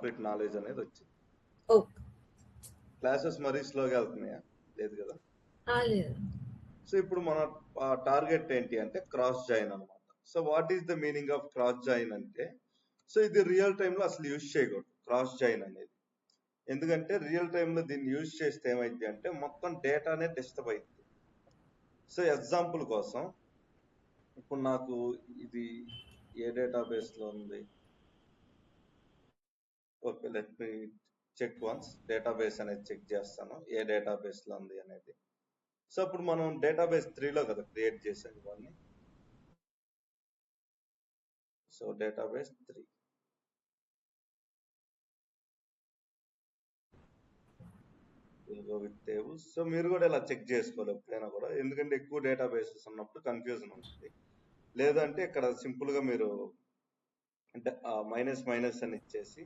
Complete knowledge అనేది వచ్చింది. Okay. Classes మరీ స్లోగా వెళ్తున్నాయా? లేదు కదా. లేదు. సో ఇప్పుడు మన టార్గెట్ ఏంటి అంటే క్రాస్ జాయిన్ అనమాట. So what is the meaning of cross join అంటే, సో ఇది రియల్ టైంలో అసలు యూజ్ చేయకూడదు క్రాస్ జాయిన్ అనేది. ఎందుకంటే రియల్ టైంలో దీన్ని యూజ్ చేస్తే ఏమైంది అంటే మొత్తం డేటానే డిస్టర్బ్ అయింది. సో ఎగ్జాంపుల్ కోసం ఇప్పుడు నాకు ఇది ఏ డేటాబేస్లో ఉంది, okay let me check once. Database అనేది చెక్ చేస్తాను ఏ డేటాబేస్లో ఉంది అనేది. సో అప్పుడు మనం డేటాబేస్ 3లో కదా క్రియేట్ చేసాం ఇవన్నీ. So database 3 with tables. So మీరు కూడా ఇలా చెక్ చేసుకోవాలి ఎప్పుడైనా కూడా, ఎందుకంటే ఎక్కువ డేటాబేసెస్ ఉన్నప్పుడు కన్ఫ్యూజన్ ఉంటుంది. లేదంటే ఇక్కడ సింపుల్గా మీరు అంటే మైనస్ మైనస్ అని ఇచ్చేసి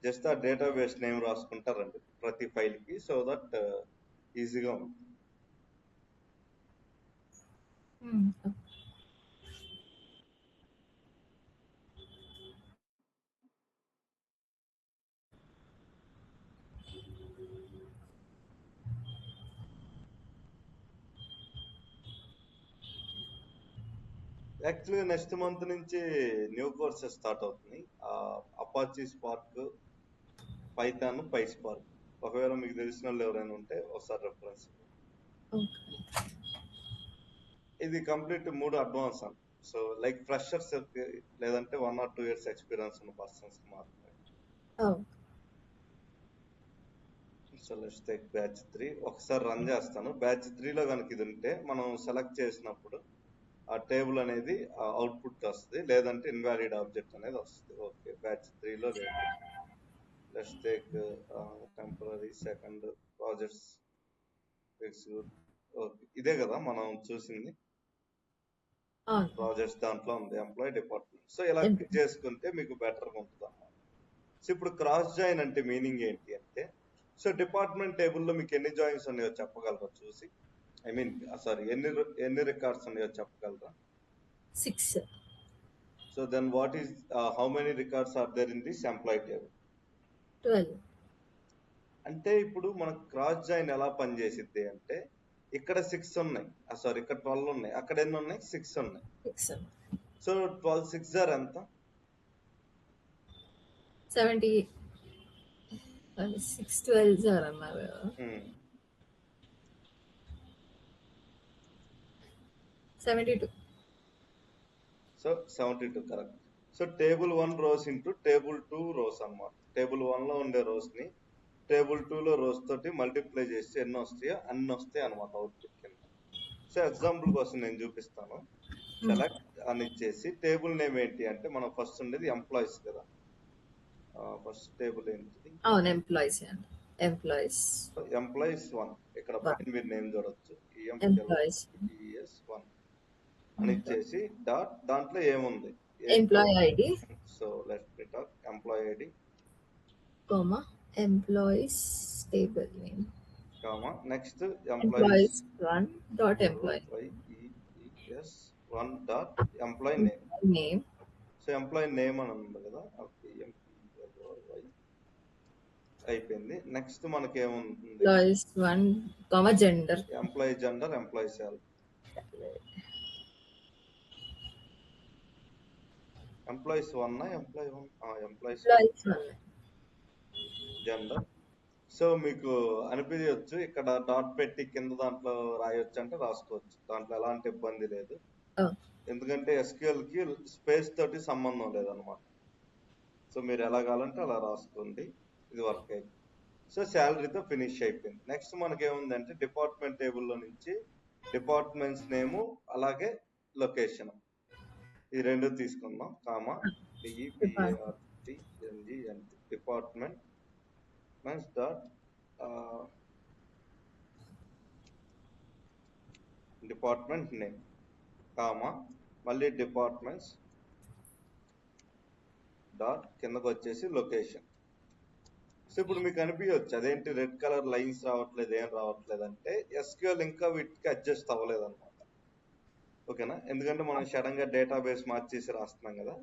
జస్ట్ ఆ డేటాబేస్ నేమ్ రాసుకుంటారండి ప్రతి ఫైల్కి. సో దట్ ఈజీగా ఉంటుంది. యాక్చువల్గా నెక్స్ట్ మంత్ నుంచి న్యూ కోర్సెస్ స్టార్ట్ అవుతున్నాయి. Apache spark, Python, PySpark. ఒకవేళ మీకు తెలిసిన వాళ్ళు ఎవరైనా ఉంటే ఒకసారి రెఫరెన్స్. ఇది కంప్లీట్ 3 అడ్వాన్స్ అని. సో లైక్ ఫ్రెషర్స్ లేదంటే 1 or 2 years ఎక్స్పీరియన్స్ ఉన్న పర్సన్స్ మాత్రమే. So let's take batch 3. ఒకసారి రన్ చేస్తాను. బ్యాచ్ 3లో కనుక ఇది ఉంటే మనం సెలెక్ట్ చేసినప్పుడు ఆ టేబుల్ అనేది అవుట్పుట్ వస్తుంది, లేదంటే ఇన్వాలిడ్ ఆబ్జెక్ట్ అనేది వస్తుంది. ఓకే బ్యాచ్ 3లో లేదు. Let's take temporary second projects execute. Okay ఇదే కదా మనం చూసింది. ప్రాజెక్ట్స్ దాంట్లో ఉంది ఎంప్లాయీ డిపార్ట్మెంట్. సో ఇలా క్లిక్ చేసుకుంటే మీకు బెటర్గా ఉంటుంది అన్నమాట. సో ఇప్పుడు క్రాస్ జాయిన్ అంటే మీనింగ్ ఏంటి అంటే, సో డిపార్ట్మెంట్ టేబుల్లో మీకు ఎన్ని జాయిన్స్ ఉన్నాయో చెప్పగలరా చూసి? ఐ మీన్ సారీ ఎన్ని రికార్డ్స్ ఉన్నాయో చెప్పగలరా? 6. So then what is how many records are there in this employee table? 12. అంటే ఇప్పుడు మనకు క్రాస్ జాయిన్ ఎలా పనిచేసిద్ది అంటే, ఇక్కడ 6 ఉన్నాయి, సారీ ఇక్కడ 12 ఉన్నాయి, అక్కడ ఎన్ని ఉన్నాయి? 6 ఉన్నాయి. సో 12 6 ఆర్ ఎంత? 70. 6 12 అన్నారు. 72. So 72 correct. So table 1 rows into table 2 rows అన్నమాట. టేబుల్ 1లో ఉండే రోస్ ని టేబుల్ 2లో రోస్ తోటి మల్టిప్లై చేస్తే ఎన్ని వస్తాయో అన్ని వస్తాయి అనమాట అవుట్పుట్ కింద. సో ఎగ్జాంపుల్ కోసం నేను చూపిస్తాను. సెలెక్ట్ అని ఇచ్చేసి టేబుల్ నేమ్ ఏంటి అంటే మనం ఫస్ట్ ఉండేది ఎంప్లాయీస్ కదా. ఫస్ట్ టేబుల్ ఏంటిది? ఎంప్లాయీస్ 1. ఇక్కడ పైన మీరు నేమ్ చూడొచ్చు, EMPLOYES 1 అని ఇచ్చేసి డాట్ దాంట్లో ఏముంది? Employee ID. So let's talk employee ID comma employees table name comma next employees 1 dot employee EMPLOYES 1 dot employee name. So employee name అని ఉంది కదా, EMPLOY అయిపోయింది. నెక్స్ట్ మనకి ఏముంది? Employees 1 comma gender, employee gender, employee salary. Employees 1 employees gender. So మీకు అనిపించవచ్చు ఇక్కడ dot పెట్టి కింద దాంట్లో రాయొచ్చు అంటే రాసుకోవచ్చు, దాంట్లో ఎలాంటి ఇబ్బంది లేదు. ఎందుకంటే SQL కి స్పేస్ తోటి సంబంధం లేదనమాట. సో మీరు ఎలా కావాలంటే అలా రాసుకోండి, ఇది వర్క్ అయింది. సో శాలరీతో ఫినిష్ అయిపోయింది. నెక్స్ట్ మనకి ఏముందంటే డిపార్ట్మెంట్ టేబుల్లో నుంచి డిపార్ట్మెంట్స్ నేము అలాగే లొకేషన్ ఈ రెండు తీసుకుందాం. Comma DEPARTMENT department dot department name comma మళ్ళీ డిపార్ట్మెంట్స్ డాట్ కిందకు వచ్చేసి లొకేషన్. సో ఇప్పుడు మీకు అనిపించవచ్చు అదేంటి రెడ్ కలర్ లైన్స్ రావట్లేదు, ఏం రావట్లేదు అంటే SQL ఇంకా వీటికి అడ్జస్ట్ అవ్వలేదు అనమాట. ఓకేనా? ఎందుకంటే మనం సడన్ గా డేటాబేస్ మార్చేసి రాస్తున్నాం కదా.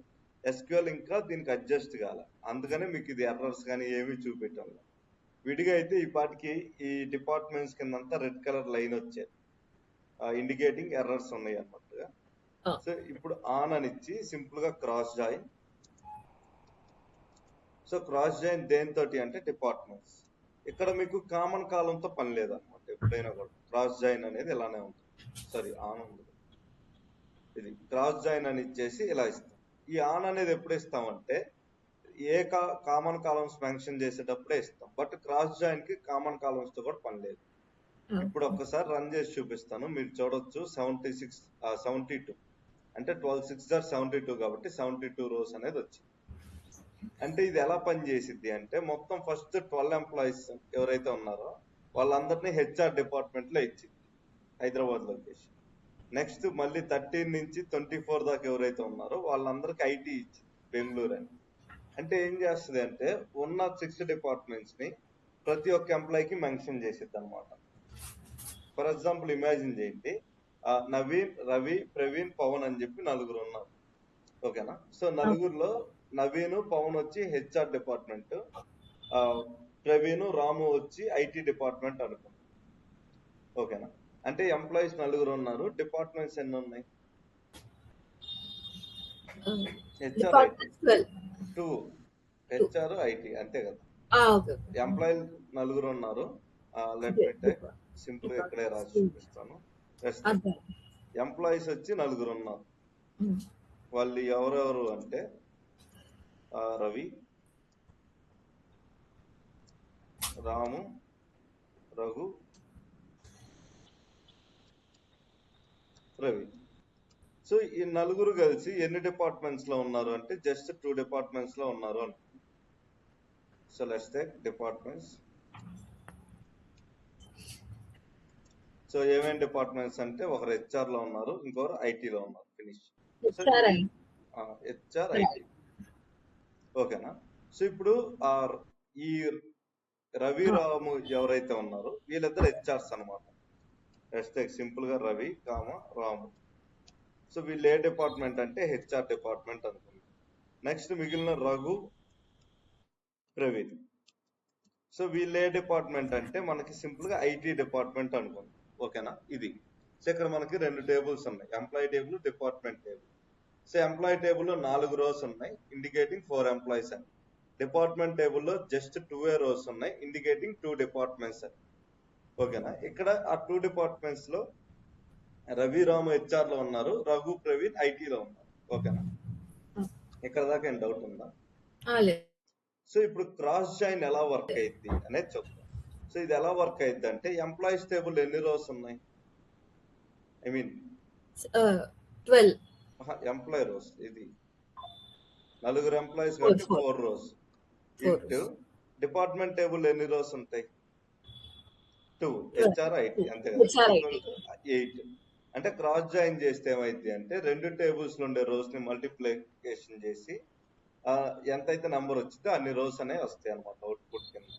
ఎస్క్యూఎల్ ఇంకా దీనికి అడ్జస్ట్ కాలే, అందుకనే మీకు ఇది ఎర్రర్స్ కానీ ఏమీ చూపెట్టాలి. విడిగా అయితే ఈ పాటికి ఈ డిపార్ట్మెంట్స్ కిందంతా రెడ్ కలర్ లైన్ వచ్చేది, ఇండికేటింగ్ ఎర్రర్స్ ఉన్నాయి అన్నట్టుగా. సో ఇప్పుడు ఆన్ అని ఇచ్చి సింపుల్ గా cross join. So cross join దేనితోటి అంటే డిపార్ట్మెంట్స్. ఇక్కడ మీకు కామన్ కాలంతో పని లేదన్నమాట. ఎప్పుడైనా కూడా క్రాస్ జాయిన్ అనేది ఇలానే ఉంటుంది. సారీ, ఆన్ ఉంది, ఇది క్రాస్ జాయిన్ అని ఇచ్చేసి ఇలా ఇస్తాం. ఈ ఆన్ అనేది ఎప్పుడు ఇస్తామంటే ఏ కామన్ కాలమ్స్ మెన్షన్ చేసేటప్పుడే ఇస్తాం. బట్ క్రాస్ జాయిన్ కి కామన్ కాలమ్స్ తో కూడా పని లేదు. ఇప్పుడు ఒక్కసారి రన్ చేసి చూపిస్తాను, మీరు చూడొచ్చు. 72 అంటే 12 6 72 కాబట్టి 72 రోస్ అనేది వచ్చింది. అంటే ఇది ఎలా పని చేసిద్ది అంటే మొత్తం ఫస్ట్ 12 ఎంప్లాయీస్ ఎవరైతే ఉన్నారో వాళ్ళందరినీ హెచ్ఆర్ డిపార్ట్మెంట్ లో ఇచ్చింది, హైదరాబాద్ లొకేషన్. నెక్స్ట్ మళ్ళీ 13 నుంచి 24 దాకా ఎవరైతే ఉన్నారో వాళ్ళందరికి ఐటీ ఇచ్చింది, బెంగళూరు అని. అంటే ఏం చేస్తుంది అంటే ఉన్న 6 డిపార్ట్మెంట్స్ ని ప్రతి ఒక్క ఎంప్లాయీకి మెన్షన్ చేసిద్ది అనమాట. ఫర్ ఎగ్జాంపుల్ ఇమాజిన్ చేయండి, నవీన్, రవి, ప్రవీణ్, పవన్ అని చెప్పి 4 ఉన్నారు. ఓకేనా? సో నలుగురులో నవీన్, పవన్ వచ్చి హెచ్ఆర్ డిపార్ట్మెంట్, ప్రవీణ్, రాము వచ్చి ఐటీ డిపార్ట్మెంట్ అనుకున్నాం. ఓకేనా? అంటే ఎంప్లాయీస్ 4 ఉన్నారు, డిపార్ట్మెంట్స్ ఎన్ని ఉన్నాయి? హెచ్ఆర్ ఐటీ 2, హెచ్ఆర్ ఐటీ అంతే కదా. ఎంప్లాయీలు 4 ఉన్నారు. లెట్ మీ టేక్ సింపుల్ గా ఇక్కడే రాసి చూపిస్తాను. ఎంప్లాయీస్ వచ్చి 4 ఉన్నారు. వాళ్ళు ఎవరెవరు అంటే రవి, రాము, రఘు, రవి. సో ఈ 4 కలిసి ఎన్ని డిపార్ట్మెంట్స్ లో ఉన్నారు అంటే జస్ట్ 2 డిపార్ట్మెంట్స్ లో ఉన్నారు అని. So let's take departments. So ఏమేమి డిపార్ట్మెంట్స్ అంటే ఒకరు హెచ్ఆర్ లో ఉన్నారు, ఇంకొకరు ఐటీలో ఉన్నారు. ఫినిష్. HR IT. ఓకేనా? సో ఇప్పుడు ఈ రవి, రాము ఎవరైతే ఉన్నారో వీళ్ళిద్దరు హెచ్ఆర్స్ అనమాట. లెట్స్ టేక్ సింపుల్ గా రవి, రాము. సో వీళ్ళు ఏ డిపార్ట్మెంట్ అంటే హెచ్ఆర్ డిపార్ట్మెంట్ అనుకుంది. నెక్స్ట్ మిగిలిన రఘు, ప్రవీణ్. సో వీళ్ళు ఏ డిపార్ట్మెంట్ అంటే మనకి సింపుల్ గా ఐటీ డిపార్ట్మెంట్ అనుకుంది. ఓకేనా? ఇది. సో ఇక్కడ మనకి 2 టేబుల్స్ ఉన్నాయి, employee table, department table. So employee టేబుల్లో 4 రోస్ ఉన్నాయి, ఇండికేటింగ్ 4 ఎంప్లాయీస్ అని. డిపార్ట్మెంట్ టేబుల్లో జస్ట్ 2 రోస్ ఉన్నాయి, ఇండికేటింగ్ 2 డిపార్ట్మెంట్స్ అని. ఓకేనా? ఇక్కడ ఆ 2 డిపార్ట్మెంట్స్ లో రవి, రాము హెచ్ఆర్ లో ఉన్నారు, రఘు, ప్రవీణ్ ఐటీలో ఉన్నారు. ఓకేనా? ఇక్కడ దాకా ఏం డౌట్ ఉందా? సో ఇప్పుడు క్రాస్ జాయిన్ ఎలా వర్క్ అయింది అనేది చెప్తాం. సో ఇది ఎలా వర్క్ అయింది అంటే ఎంప్లాయీస్ టేబుల్ ఎన్ని రోస్ ఉన్నాయి? I mean 12 employee rows. ఇది 4 ఎంప్లాయీస్ కాబట్టి 4 రోస్ ఇంటూ డిపార్ట్మెంట్ టేబుల్ ఎన్ని రోస్ ఉంటాయి? 2, హెచ్ఆర్ ఐటీ అంతే కదా, 8. అంటే క్రాస్ జాయిన్ చేస్తే ఏమైంది అంటే 2 టేబుల్స్ లో ఉండే రోస్ ని మల్టిప్లికేషన్ చేసి ఎంతైతే నంబర్ వచ్చిందో అన్ని రోస్ అనేవి వస్తాయి అనమాట అవుట్పుట్ కింద.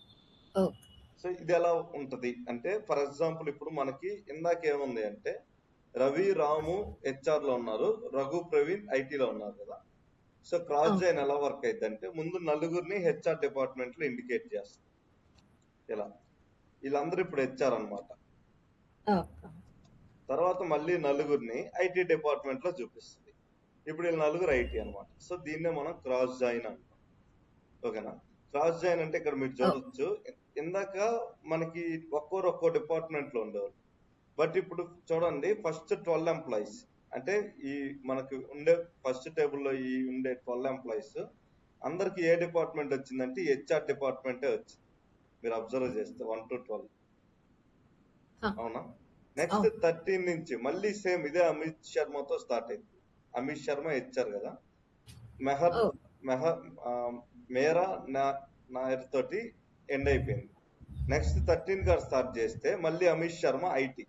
సో ఇది ఎలా ఉంటది అంటే ఫర్ ఎగ్జాంపుల్ ఇప్పుడు మనకి ఇందాక ఏముంది అంటే రవి, రాము హెచ్ఆర్ లో ఉన్నారు, రఘు, ప్రవీణ్ ఐటీలో ఉన్నారు కదా. సో క్రాస్ జాయిన్ ఎలా వర్క్ అయింది అంటే ముందు 4 హెచ్ఆర్ డిపార్ట్మెంట్ లో ఇండికేట్ చేస్తారు ఇలా. వీళ్ళందరూ ఇప్పుడు హెచ్ఆర్ అనమాట. తర్వాత మళ్ళీ 4 ఐటీ డిపార్ట్మెంట్ లో చూపిస్తుంది. ఇప్పుడు వీళ్ళు 4 ఐటీ అనమాట. సో దీన్నే మనం క్రాస్ జాయిన్ అంటాం. ఓకేనా? క్రాస్ జాయిన్ అంటే ఇక్కడ మీరు చూడొచ్చు, ఇందాక మనకి ఒక్కో డిపార్ట్మెంట్ లో ఉండేవాళ్ళు. బట్ ఇప్పుడు చూడండి ఫస్ట్ 12 ఎంప్లాయీస్ అంటే ఈ మనకి ఉండే ఫస్ట్ టేబుల్లో ఈ ఉండే 12 ఎంప్లాయీస్ అందరికి ఏ డిపార్ట్మెంట్ వచ్చిందంటే హెచ్ఆర్ డిపార్ట్మెంటే వచ్చింది. మీరు అబ్జర్వ్ చేస్తే 1 to 12. అవునా? నెక్స్ట్ 13 నుంచి మళ్ళీ సేమ్ ఇదే అమిత్ శర్మతో స్టార్ట్ అయింది. అమిత్ శర్మ హెచ్ఆర్ కదా, మేరా నాయర్ తోటి ఎండ్ అయిపోయింది. నెక్స్ట్ 13 గారు స్టార్ట్ చేస్తే మళ్ళీ అమిత్ శర్మ ఐటీ.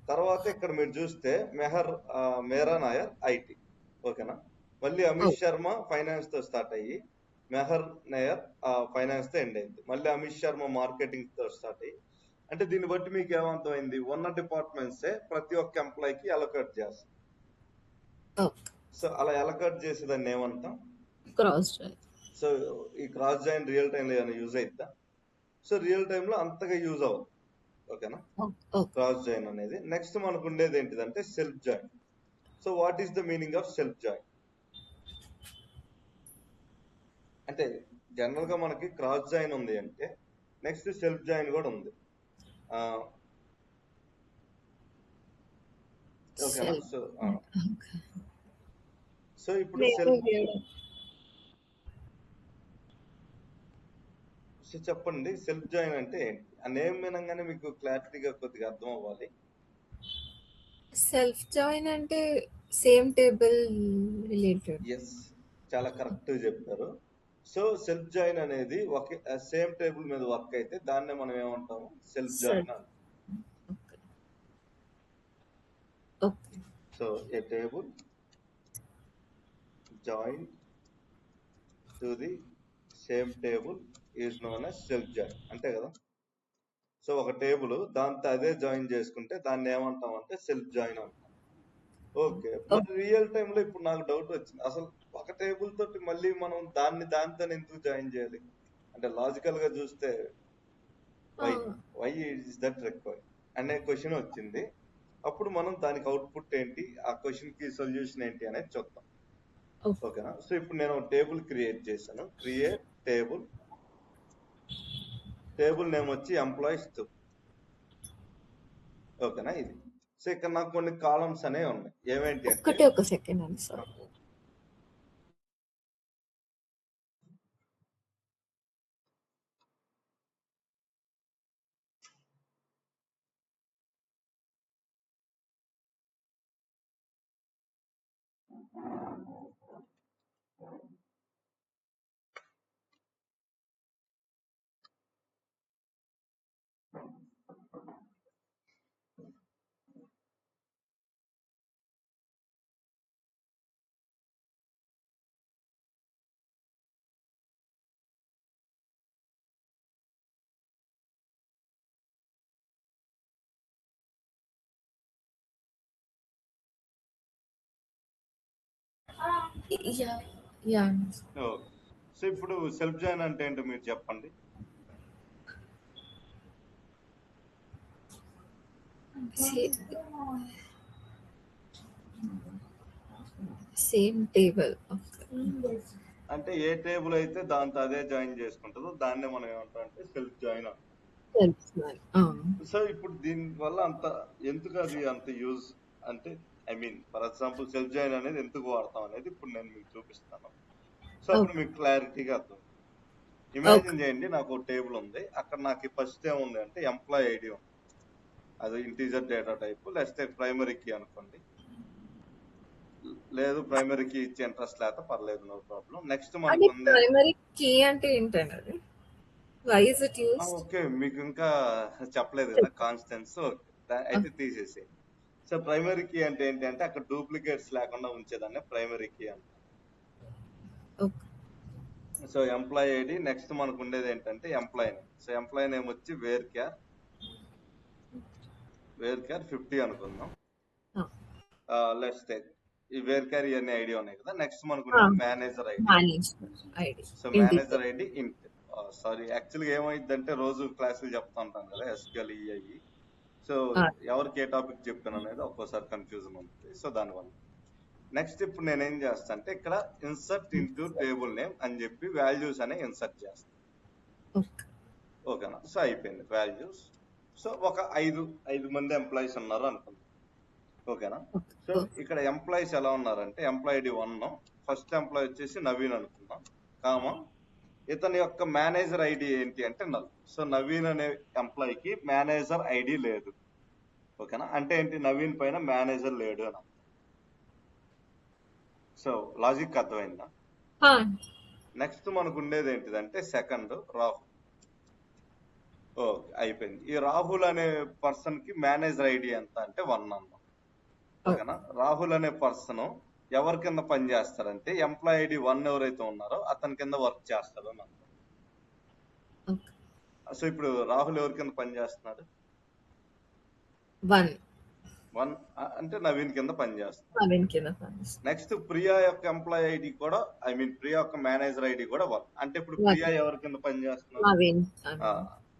తర్వాత ఇక్కడ మీరు చూస్తే మేరా నాయర్ ఐటీ. ఓకేనా? మళ్ళీ అమిత్ శర్మ ఫైనాన్స్ తో స్టార్ట్ అయ్యి మెహర్ నాయర్ ఫైనాన్స్ తో ఎండ్ అయింది. మళ్ళీ అమిత్ శర్మ మార్కెటింగ్ తో స్టార్ట్ అయ్యి. అంటే దీన్ని బట్టి మీకు ఏమంతమైంది, ఉన్న డిపార్ట్మెంట్సే ప్రతి ఒక్క ఎంప్లాయీకి అలొకేట్ చేస్తాం. సో అలా అలొకేట్ చేసేదాన్ని ఏమంటాం? Cross join. సో ఈ క్రాస్ జాయిన్ రియల్ టైంలో ఏమైనా యూజ్ అవుతుందా? సో రియల్ టైంలో అంతగా యూజ్ అవ్వదు. ఓకేనా, క్రాస్ జాయిన్ అనేది. నెక్స్ట్ మనకు ఉండేది ఏంటిదంటే self join. So what is the meaning of self join అంటే జనరల్ గా మనకి క్రాస్ జాయిన్ ఉంది అంటే నెక్స్ట్ సెల్ఫ్ జాయిన్ కూడా ఉంది. ఓకేనా, సో ఇప్పుడు చెప్పండి సెల్ఫ్ జాయిన్ అంటే ఏంటి? ఆ నేమ్ వినంగానే మీకు క్లారిటీగా కొద్దిగా అర్థం అవ్వాలి. సెల్ఫ్ జాయిన్ అంటే సేమ్ టేబుల్ రిలేటెడ్. ఎస్, చాలా కరెక్ట్ చెప్పారు. సో సెల్ఫ్ జాయిన్ అనేది ఒకే సేమ్ టేబుల్ మీద వర్క్ అయితే దాన్నే మనం ఏమంటాము? సెల్ఫ్ జాయిన్ అంటాం. So A table join to the same table is known as self join, అంతే కదా. సో ఒక టేబుల్ దాంతో అదే జాయిన్ చేసుకుంటే దాన్ని ఏమంటాం అంటే సెల్ఫ్ జాయిన్ అంటాం. ఓకే, మరి రియల్ టైంలో ఇప్పుడు నాకు డౌట్ వచ్చింది, అసలు ఒక టేబుల్ తోటి మళ్ళీ మనం దాంతో ఎందుకు జాయిన్ చేయాలి అంటే లాజికల్ గా చూస్తే వై ఇస్ దట్ రిక్వైర్డ్ అనే క్వశ్చన్ వచ్చింది. అప్పుడు మనం దానికి అవుట్పుట్ ఏంటి, ఆ క్వశ్చన్ కి సొల్యూషన్ ఏంటి అనేది చూద్దాం. ఓకేనా, సో ఇప్పుడు నేను టేబుల్ క్రియేట్ చేశాను. క్రియేట్ టేబుల్ నేమ్ వచ్చి ఎంప్లాయీస్ 2. ఓకేనా, ఇది. సో ఇక్కడ నాకు కొన్ని కాలమ్స్ అనేవి ఉన్నాయి. ఏమేంటి అంటే ఒక సెకండ్ అండి సార్. సో ఇప్పుడు సెల్ఫ్ జాయిన్ అంటే ఏంటో మీరు చెప్పండి. సేమ్ టేబుల్ అంటే ఏ టేబుల్ అయితే దాంతో అదే జాయిన్ చేసుకుంటుందో దాన్నే మనం ఏమంటాం అంటే సెల్ఫ్ జాయిన్ అంటాం. సో ఇప్పుడు దీని వల్ల ఎందుకు అది అంత యూజ్ అంటే ఫర్ ఎగ్జాంపుల్ సెల్ఫ్ జాయిన్ అనేది ఎందుకు వాడతాం అనేది ఇప్పుడు నేను మీకు చూపిస్తాను. సో అప్పుడు మీకు క్లారిటీగా అర్థం. ఇమాజిన్ చేయండి, నాకు ఒక టేబుల్ ఉంది. అక్కడ నాకు ఫస్ట్ ఏముంది అంటే ఎంప్లాయీ ఐడి ఉంది. అది ఇంటీజర్ డేటా టైప్, లేకపోతే ప్రైమరీ కీ అనుకోండి. లేదు ప్రైమరీ కీ ఇచ్చే ఇంట్రెస్ట్ లేకపోతే పర్లేదు, నో ప్రాబ్లం. నెక్స్ట్ మనకు ప్రైమరీ కీ అంటే ఏంటండి? Why is it used? Okay, మీకు ఇంకా చెప్పలేదు కదా కాన్స్టెన్స్. అయితే తీసేసి. సో ప్రైమరీ కీ అంటే ఏంటి అంటే అక్కడ డూప్లికేట్స్ లేకుండా ఉంచేదాన్ని ప్రైమరీ కీ అంట. సో ఎంప్లాయీ ఐడి, నెక్స్ట్ మనకు ఉండేది ఏంటంటే employee name. So employee name వచ్చి వేర్ క్యార్ 50 అనుకుందాం. లెట్స్ టేక్ ఈ వేర్ క్యార్ ఇవన్నీ ఐడి ఉన్నాయి కదా. నెక్స్ట్ మనకు manager ID. So manager ID ఇంట్. సారీ, యాక్చువల్గా ఏమైందంటే రోజు క్లాసులు చెప్తా ఉంటాను కదా ఎస్క్యూఎల్ ఇవి. సో ఎవరికి ఏ టాపిక్ చెప్పాను అనేది ఒక్కోసారి కన్ఫ్యూజన్ ఉంటుంది. సో దానివల్ల నెక్స్ట్ ఇప్పుడు నేను ఏం చేస్తా అంటే ఇక్కడ ఇన్సర్ట్ ఇంటూ టేబుల్ నేమ్ అని చెప్పి వాల్యూస్ అనే ఇన్సర్ట్ చేస్తాను. ఓకేనా, సో అయిపోయింది వాల్యూస్. సో ఒక 5 మంది ఎంప్లాయీస్ ఉన్నారు అనుకుందాం. ఓకేనా, సో ఇక్కడ ఎంప్లాయీస్ ఎలా ఉన్నారంటే ఎంప్లాయీ ఐడి 1, ఫస్ట్ ఎంప్లాయీ వచ్చేసి నవీన్ అనుకుందాం, కామా ఇతని యొక్క మేనేజర్ ఐడి ఏంటి అంటే నల్. సో నవీన్ అనే ఎంప్లాయీకి మేనేజర్ ఐడి లేదు. ఓకేనా, అంటే ఏంటి, నవీన్ పైన మేనేజర్ లేడు అని. సో లాజిక్ అర్థమైందా? నెక్స్ట్ మనకు ఉండేది ఏంటిదంటే సెకండ్ రాహుల్. ఓకే, అయిపోయింది. ఈ రాహుల్ అనే పర్సన్ కి మేనేజర్ ఐడి ఎంత అంటే 1 అన్నాం. ఓకేనా, రాహుల్ అనే పర్సన్ ఎవరి కింద పని చేస్తారంటే ఎంప్లాయీ ఐడి 1 ఎవరైతే ఉన్నారో అతని కింద వర్క్ చేస్తారు అని అర్థం. సో ఇప్పుడు రాహుల్ ఎవరి కింద పని చేస్తున్నాడు? 1 అంటే నవీన్ కింద పనిచేస్తుంది. నవీన్ కింద పనిచేస్తుంది. నెక్స్ట్ ప్రియా యొక్క ఎంప్లాయీ ఐడి కూడా ప్రియా యొక్క మేనేజర్ ఐడి కూడా 1. అంటే ఇప్పుడు ప్రియా ఎవరి కింద పనిచేస్తున్నారు? నవీన్.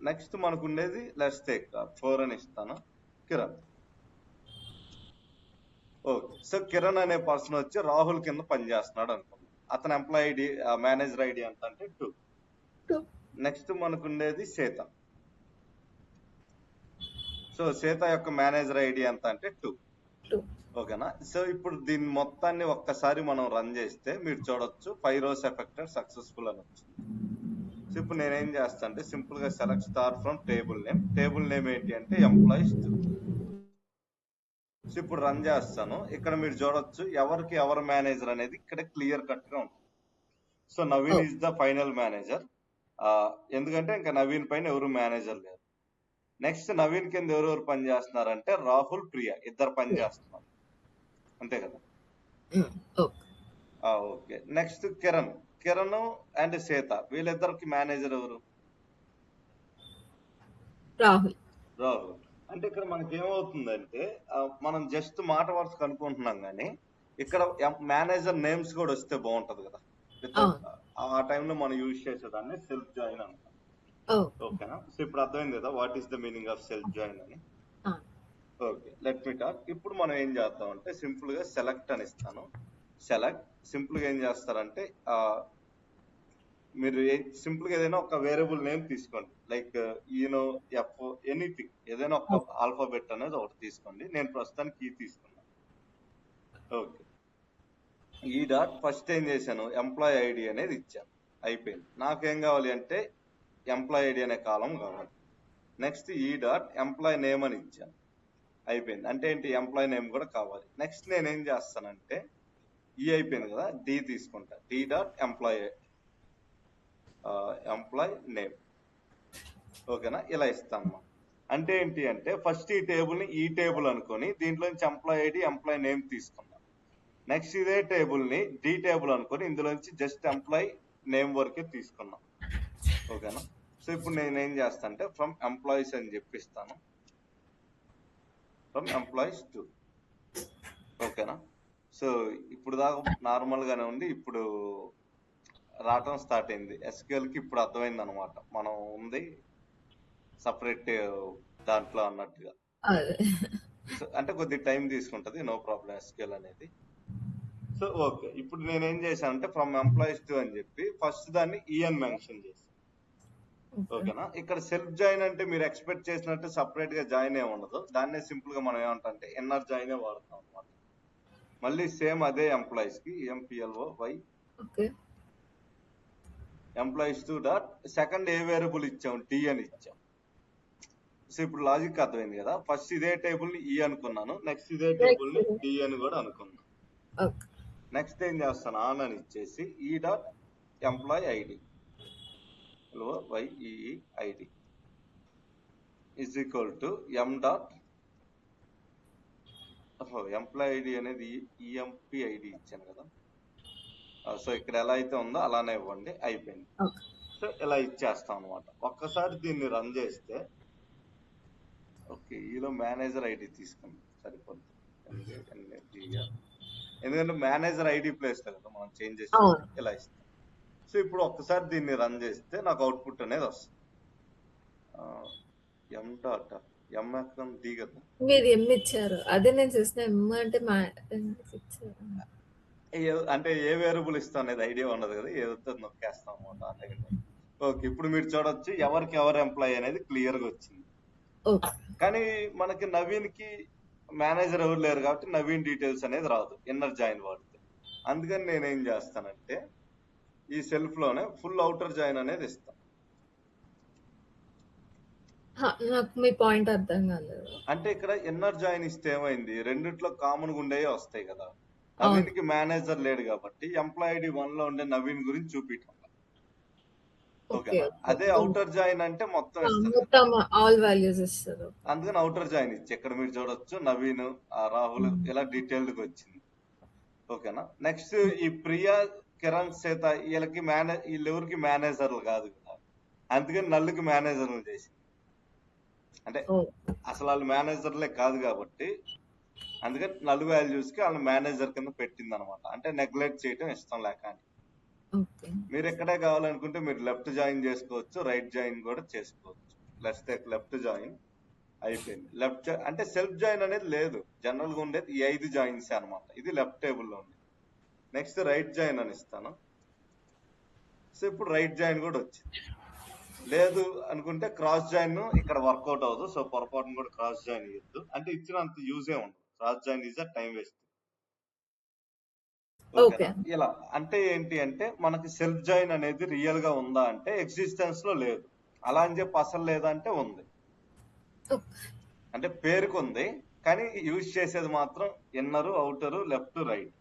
నెక్స్ట్ మనకు ఉండేది లెట్స్ టేక్ 4 అని ఇస్తాను, కిరణ్. ఓకే, సో కిరణ్ అనే పర్సన్ వచ్చి రాహుల్ కింద పనిచేస్తున్నాడు అనుకోండి. అతని ఎంప్లాయీ ఐడి మేనేజర్ ఐడి ఎంత అంటే 2. నెక్స్ట్ మనకు ఉండేది సీత. సో సీత యొక్క మేనేజర్ ఐడి ఎంత అంటే 2. ఓకేనా? సో ఇప్పుడు దీని మొత్తాన్ని ఒక్కసారి మనం రన్ చేస్తే మీరు చూడొచ్చు 5 rows ఎఫెక్టెడ్ సక్సెస్ఫుల్ అని వచ్చింది. సో ఇప్పుడు నేనేం చేస్తా అంటే సింపుల్ గా select star from table name. Table name ఏంటి అంటే ఎంప్లాయీస్ 2. సో ఇప్పుడు రన్ చేస్తాను. ఇక్కడ మీరు చూడొచ్చు ఎవరికి ఎవరు మేనేజర్ అనేది ఇక్కడ క్లియర్ కట్ గా ఉంటుంది. So Naveen is the final manager, ఎందుకంటే ఇంకా నవీన్ పైన ఎవరు మేనేజర్ లేరు. నెక్స్ట్ నవీన్ కింద ఎవరెవరు పని చేస్తున్నారంటే రాహుల్, ప్రియా ఇద్దరు పని చేస్తున్నారు, అంతే కదా? Okay. Next Kiran and Sita వీళ్ళిద్దరికి మేనేజర్ ఎవరు? రాహుల్. అంటే ఇక్కడ మనకి ఏమవుతుందంటే మనం జస్ట్ మాట వరుస కనుక్కుంటున్నాం కానీ ఇక్కడ మేనేజర్ నేమ్స్ కూడా వస్తే బాగుంటది కదా. ఆ టైంలో మనం యూజ్ చేసేదాన్ని సెల్ఫ్ జాయిన్ అంటాం. ఓకేనా? సో ఇప్పుడు అర్థమైంది కదా what is the meaning of self join అని. Okay, let me talk. ఇప్పుడు మనం ఏం చేద్దాం అంటే సింపుల్ గా సెలెక్ట్ అని ఇస్తాను. సెలెక్ట్ సింపుల్ గా ఏం చేస్తారంటే మీరు సింపుల్ గా ఏదైనా ఒక వేరియబుల్ నేమ్ తీసుకోండి, లైక్ ఎఫ్ ఎనీథింగ్, ఏదైనా ఒక ఆల్ఫాబెట్ అనేది ఒకటి తీసుకోండి. నేను ప్రస్తుతానికి ఈ తీసుకున్నాను. ఓకే, ఈ డాట్ ఫస్ట్ ఏం చేశాను ఎంప్లాయీ ఐడి అనేది ఇచ్చాను, అయిపోయింది. నాకేం కావాలి అంటే ఎంప్లాయీ ఐడి అనే కాలం కావాలి. నెక్స్ట్ ఈ డాట్ ఎంప్లాయీ నేమ్ అని ఇచ్చాను, అయిపోయింది. అంటే ఏంటి ఎంప్లాయీ నేమ్ కూడా కావాలి. నెక్స్ట్ నేను ఏం చేస్తానంటే ఈ అయిపోయింది కదా, డి తీసుకుంటా. D dot employee name. ఓకేనా? ఇలా ఇస్తాను. అంటే ఏంటి అంటే ఫస్ట్ ఈ టేబుల్ ని ఈ టేబుల్ అనుకొని దీంట్లో నుంచి ఎంప్లాయీ ఐడి ఎంప్లాయీ నేమ్ తీసుకున్నాం. నెక్స్ట్ ఇదే టేబుల్ ని డి టేబుల్ అనుకొని ఇందులో నుంచి జస్ట్ ఎంప్లాయీ నేమ్ వరకే తీసుకున్నాం. ఓకేనా? సో ఇప్పుడు నేను ఏం చేస్తాను అంటే ఫ్రమ్ ఎంప్లాయీస్ అని చెప్పిస్తాను, ఫ్రమ్ ఎంప్లాయీస్ టు. ఓకేనా? సో ఇప్పుడు దాకా నార్మల్ గానే ఉంది, ఇప్పుడు రావటం స్టార్ట్ అయింది. ఎస్క్యూఎల్ కి ఇప్పుడు అర్థమైంది అనమాట మనం ఉంది సపరేట్ దాంట్లో అన్నట్టుగా. అంటే కొద్ది టైం తీసుకుంటది, నో ప్రాబ్లం ఎస్క్యూఎల్ అనేది. సో ఓకే, ఇప్పుడు నేనేం చేశానంటే ఫ్రమ్ ఎంప్లాయీస్ టు అని చెప్పి ఫస్ట్ దాన్ని ఈఎన్ మెన్షన్ చేశాను. ఓకేనా? ఇక్కడ సెల్ఫ్ జాయిన్ అంటే మీరు ఎక్స్పెక్ట్ చేసినట్టు సపరేట్ గా జాయిన్ ఏ ఉండదు, దాన్నే సింపుల్ గా మనం ఏమంటే ఎన్ఆర్ జాయిన్ ఏ వాడతాం అనమాట. మళ్ళీ సేమ్ అదే ఎంప్లాయీస్ కి ఎంపీఎల్ఓ వై employees to dot second A variable ఇచ్చాం, డి అని ఇచ్చాం. సో ఇప్పుడు లాజిక్ అర్థమైంది కదా. ఫస్ట్ ఇదే టేబుల్ ని ఈ అనుకున్నాను, నెక్స్ట్ ఇదే టేబుల్ ని డి అని కూడా అనుకున్నాను. నెక్స్ట్ ఏం చేస్తాను ఆన్ అని ఇచ్చేసి ఈ dot employee ID YEID is equal to M dot employee ID అనేది ఈఎంపీ ఐడి ఇచ్చాను కదా. సో ఇక్కడ ఎలా అయితే ఉందో అలానే ఇవ్వండి, అయిపోయింది. సో ఇలా ఇచ్చేస్తాం అనమాట. ఒక్కసారి దీన్ని రన్ చేస్తే ఓకే, ఈలో మేనేజర్ ఐడి తీసుకుంది సరిపోతుంది, ఎందుకంటే మేనేజర్ ఐడి ప్లేస్ కదా మనం చేంజ్ చేసి ఇలా ఇస్తాం. సో ఇప్పుడు ఒక్కసారి దీన్ని రన్ చేస్తే నాకు అవుట్పుట్ అనేది వస్తుంది. ఎం డాట్ ఎం ఎక్కడ డి కదా, మీరు ఎం ఇచ్చారు అదే నేను చూసిన ఎం అంటే అంటే ఏ వేరియబుల్ ఇస్తాం అనేది ఐడియా ఉండదు కదా, ఏదో నొక్కేస్తాం అన్నమాట. ఓకే, ఇప్పుడు మీరు చూడొచ్చు ఎవరికి ఎవరు ఎంప్లాయీ అనేది క్లియర్ గా వచ్చింది. కానీ మనకి నవీన్ కి మేనేజర్ ఎవరు లేరు కాబట్టి నవీన్ డీటెయిల్స్ అనేది రాదు ఇన్నర్ జాయిన్ వాడితే. అందుకని నేనేం చేస్తానంటే ఈ సెల్ఫ్ లోనే ఫుల్ అవుటర్ జాయిన్ అనేది ఇస్తాను. నాకు మీ పాయింట్ అర్థం కాలేదు. అంటే ఇక్కడ ఇన్నర్ జాయిన్ ఇస్తే ఏమైంది, రెండిట్లో కామన్ గా ఉండేవి వస్తాయి కదా. నవీన్ కి మేనేజర్ లేడు కాబట్టి ఎంప్లాయీ ఐడి 1 లో ఉండే నవీన్ గురించి చూపించడం. ఓకేనా? అదే అవుటర్ జాయిన్ అంటే మొత్తం ఆల్ వాల్యూస్ ఇస్తారు. అందుకని అవుటర్ జాయిన్ ఇచ్చి ఇక్కడ మీరు చూడొచ్చు నవీన్ రాహుల్ ఇలా డీటెయిల్డ్ గా వచ్చింది. ఓకేనా? నెక్స్ట్ ఈ ప్రియా కిరణ్ సీత వీళ్ళెవరికి మేనేజర్లు కాదు కదా, అందుకని నల్లుకి మేనేజర్లు చేసి, అంటే అసలు వాళ్ళు మేనేజర్లే కాదు కాబట్టి అందుకని నల్ వాల్యూస్ కి వాళ్ళ మేనేజర్ కింద పెట్టింది అనమాట. అంటే నెగ్లెక్ట్ చేయటం ఇష్టం లేక అని. ఓకే. మీరు ఎక్కడే కావాలనుకుంటే మీరు లెఫ్ట్ జాయిన్ చేసుకోవచ్చు, రైట్ జాయిన్ కూడా చేసుకోవచ్చు. లెఫ్ట్ జాయిన్ అయిపోయింది. లెఫ్ట్ అంటే సెల్ఫ్ జాయిన్ అనేది లేదు, జనరల్ గా ఉండేది ఈ 5 జాయిన్స్ అనమాట. ఇది లెఫ్ట్ టేబుల్ లో ఉంది. నెక్స్ట్ రైట్ జాయిన్ అని ఇస్తాను. సో ఇప్పుడు రైట్ జాయిన్ కూడా వచ్చింది. లేదు అనుకుంటే క్రాస్ జాయిన్ ఇక్కడ వర్కౌట్ అవ్వదు. సో పొరపాటును కూడా క్రాస్ జాయిన్ ఇవ్వద్దు. అంటే ఇచ్చినంత యూజే ఉండదు. Cross join is a time waste. Okay. ఇలా అంటే ఏంటి అంటే మనకి సెల్ఫ్ జాయిన్ అనేది రియల్ గా ఉందా అంటే ఎగ్జిస్టెన్స్ లో లేదు. అలా అని చెప్పి అసలు లేదా అంటే ఉంది. అంటే పేరుకు ఉంది కానీ యూజ్ చేసేది మాత్రం ఇన్నరు, అవుటరు, లెఫ్ట్, రైట్.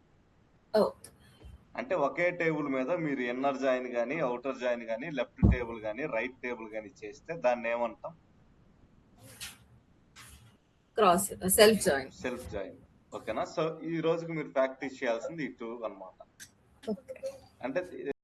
అంటే ఒకే టేబుల్ మీద మీరు ఇన్నర్ జాయిన్ కానీ, అవుటర్ జాయిన్ కానీ, లెఫ్ట్ టేబుల్ కానీ, రైట్ టేబుల్ కానీ చేస్తే దాన్ని ఏమంటాం? Cross self join. Self join. ఓకేనా? సో ఈ రోజుకి మీరు ప్రాక్టీస్ చేయాల్సింది ఈ 2 అన్నమాట. ఓకే. అంటే